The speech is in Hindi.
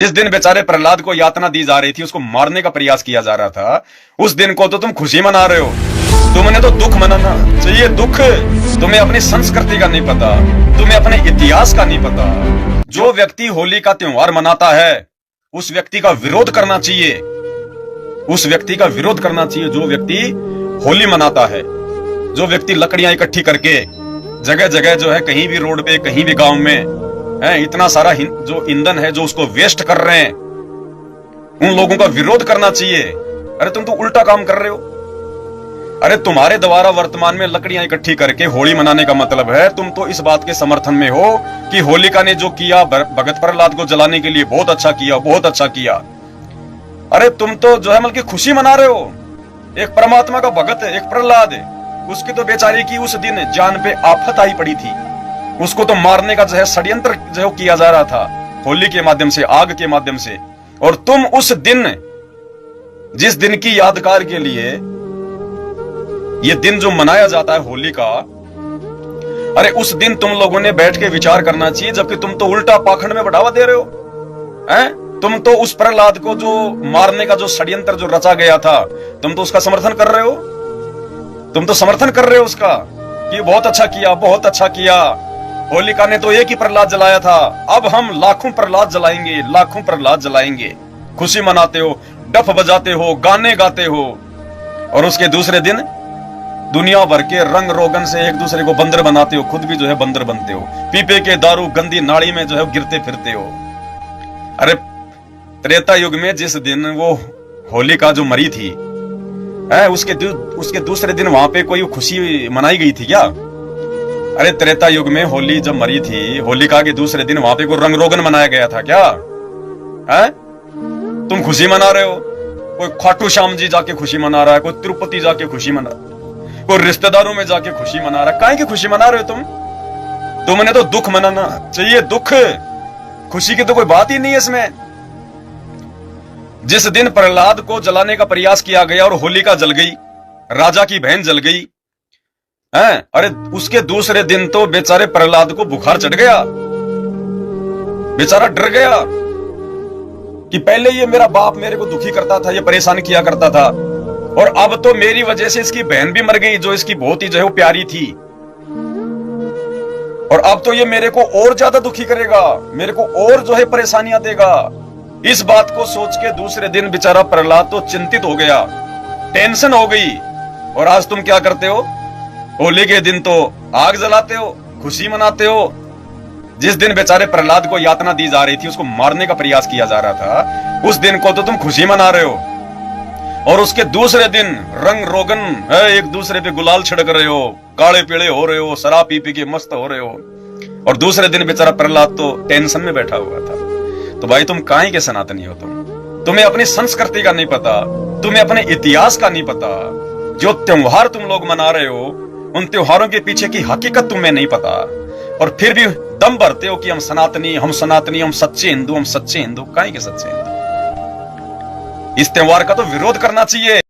जिस दिन बेचारे प्रहलाद को यातना दी जा रही थी, उसको मारने का प्रयास किया जा रहा था, उस दिन को तो तुम खुशी मना रहे हो। तुमने तो दुख मनाना चाहिए, दुख। तुम्हें अपनी संस्कृति का नहीं पता, तुम्हें अपने इतिहास का नहीं पता। जो व्यक्ति होली का त्योहार मनाता है उस व्यक्ति का विरोध करना चाहिए, उस व्यक्ति का विरोध करना चाहिए जो व्यक्ति होली मनाता है। जो व्यक्ति लकड़ियां इकट्ठी करके जगह जगह जो है, कहीं भी रोड पे, कहीं भी गांव में है, इतना सारा जो ईंधन है जो उसको वेस्ट कर रहे हैं, उन लोगों का विरोध करना चाहिए। अरे तुम तो उल्टा काम कर रहे हो। अरे तुम्हारे द्वारा वर्तमान में लकड़ियां इकट्ठी करके होली मनाने का मतलब है, तुम तो इस बात के समर्थन में हो कि होलिका ने जो किया भगत प्रहलाद को जलाने के लिए, बहुत अच्छा किया, बहुत अच्छा किया। अरे तुम तो जो है मतलब खुशी मना रहे हो। एक परमात्मा का भगत है, एक प्रहलाद है, उसकी तो बेचारी की उस दिन जान पे आफत आई पड़ी थी। उसको तो मारने का जो है षड्यंत्र जो किया जा रहा था, होली के माध्यम से, आग के माध्यम से। और तुम उस दिन, जिस दिन की यादगार के लिए ये दिन जो मनाया जाता है होली का, अरे उस दिन तुम लोगों ने बैठ के विचार करना चाहिए, जबकि तुम तो उल्टा पाखंड में बढ़ावा दे रहे हो। हैं? तुम तो उस प्रहलाद को जो मारने का जो षड्यंत्र जो रचा गया था, तुम तो उसका समर्थन कर रहे हो। तुम तो समर्थन कर रहे हो उसका कि बहुत अच्छा किया, बहुत अच्छा किया। होलिका ने तो एक ही प्रहलाद जलाया था, अब हम लाखों प्रहलाद जलाएंगे, लाखों प्रहलाद जलाएंगे। खुशी मनाते हो, डफ बजाते हो, गाने गाते हो, और उसके दूसरे दिन दुनिया भर के रंग रोगन से एक दूसरे को बंदर बनाते हो, खुद भी जो है बंदर बनते हो, पीपे के दारू गंदी नाली में जो है गिरते फिरते हो। अरे त्रेता युग में जिस दिन वो होलिका जो मरी थी, उसके दूसरे दिन वहां पे कोई खुशी मनाई गई थी क्या? अरे त्रेता युग में होली जब मरी थी, होलिका के दूसरे दिन वहां पे कोई रंग रोगन मनाया गया था क्या? है? तुम खुशी मना रहे हो। कोई खाटू श्याम जी जाके खुशी मना रहा है, कोई तिरुपति जाके खुशी मना, कोई रिश्तेदारों में जाके खुशी मना रहा है। काहे की खुशी मना रहे हो तुम? तुमने तो दुख मनाना चाहिए, दुख। खुशी की तो कोई बात ही नहीं है इसमें। जिस दिन प्रहलाद को जलाने का प्रयास किया गया और होलिका जल गई, राजा की बहन जल गई, हैं? अरे उसके दूसरे दिन तो बेचारे प्रहलाद को बुखार चढ़ गया, बेचारा डर गया कि पहले ये मेरा बाप मेरे को दुखी करता था, ये परेशान किया करता था, और अब तो मेरी वजह से इसकी बहन भी मर गई जो इसकी बहुत ही जो है वो प्यारी थी, और अब तो ये मेरे को और ज्यादा दुखी करेगा, मेरे को और जो है परेशानियां देगा। इस बात को सोच के दूसरे दिन बेचारा प्रहलाद तो चिंतित हो गया, टेंशन हो गई। और आज तुम क्या करते हो? होली के दिन तो आग जलाते हो, खुशी मनाते हो। जिस दिन बेचारे प्रहलाद को यातना दी जा रही थी, उसको मारने का प्रयास किया जा रहा था, उस दिन को तो तुम खुशी मना रहे हो। और उसके दूसरे दिन रंग रोगन है, एक दूसरे पे गुलाल छिड़क रहे हो, काले पीले हो रहे हो, शराब पी पी के मस्त हो रहे हो। और दूसरे दिन बेचारा प्रहलाद तो टेंशन में बैठा हुआ था। तो भाई तुम काहे के सनातनी हो? तुम्हें अपनी संस्कृति का नहीं पता, तुम्हें अपने इतिहास का नहीं पता। जो त्योहार तुम लोग मना रहे हो, उन त्योहारों के पीछे की हकीकत तुम्हें नहीं पता, और फिर भी दम भरते हो कि हम सनातनी, हम सनातनी, हम सच्चे हिंदू, हम सच्चे हिंदू। काहे के सच्चे हिंदू? इस त्योहार का तो विरोध करना चाहिए।